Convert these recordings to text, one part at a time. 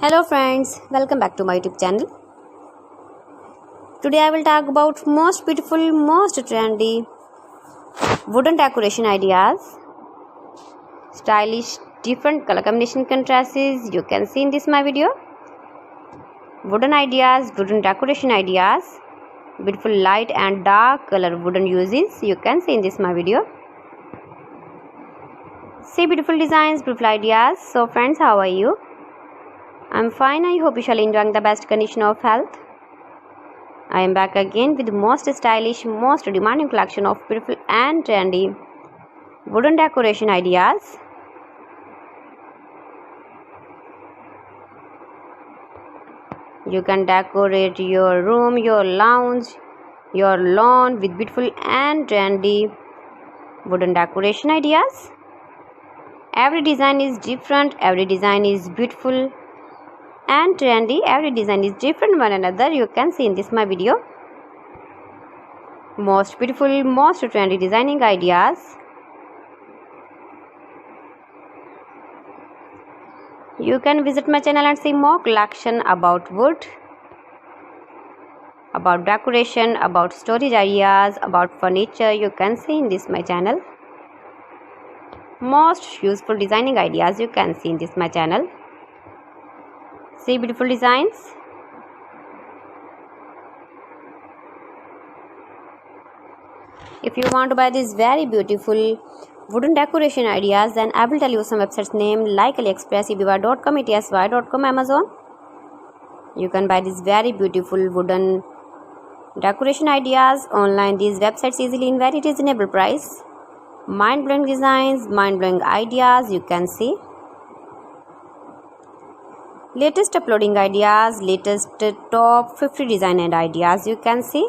Hello friends, welcome back to my YouTube channel. Today I will talk about most beautiful, most trendy wooden decoration ideas. Stylish, different color combination contrasts you can see in this my video. Wooden ideas, wooden decoration ideas, beautiful light and dark color wooden uses you can see in this my video. See beautiful designs, beautiful ideas. So friends, how are you? I'm fine. I hope you shall enjoy the best condition of health. I am back again with the most stylish, most demanding collection of beautiful and trendy wooden decoration ideas. You can decorate your room, your lounge, your lawn with beautiful and trendy wooden decoration ideas. Every design is different, every design is beautiful and trendy. Every design is different one another you can see in this my video. Most beautiful, most trendy designing ideas. You can visit my channel and see more collection about wood, about decoration, about storage ideas, about furniture you can see in this my channel. Most useful designing ideas you can see in this my channel. See beautiful designs. If you want to buy these very beautiful wooden decoration ideas, then I will tell you some websites name like AliExpress, eBay.com, ETSY.com, Amazon. You can buy these very beautiful wooden decoration ideas online. These websites easily in very reasonable price. Mind-blowing designs, mind-blowing ideas you can see. Latest uploading ideas, latest top 50 design and ideas you can see.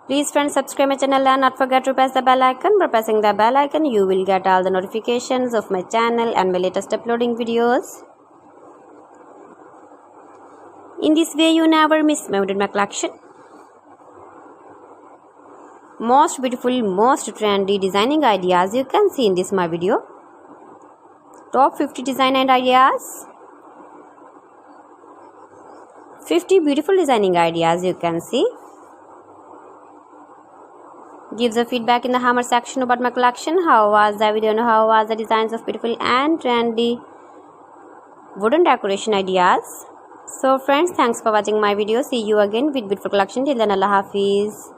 Please friends, subscribe my channel and not forget to press the bell icon. By pressing the bell icon you will get all the notifications of my channel and my latest uploading videos. In this way you never miss my collection. Most beautiful, most trendy designing ideas you can see in this my video. Top 50 design and ideas. 50 beautiful designing ideas you can see. Give the feedback in the hammer section about my collection. How was the video and how was the designs of beautiful and trendy wooden decoration ideas. So friends, thanks for watching my video. See you again with beautiful collection. Till then, Allah Hafiz.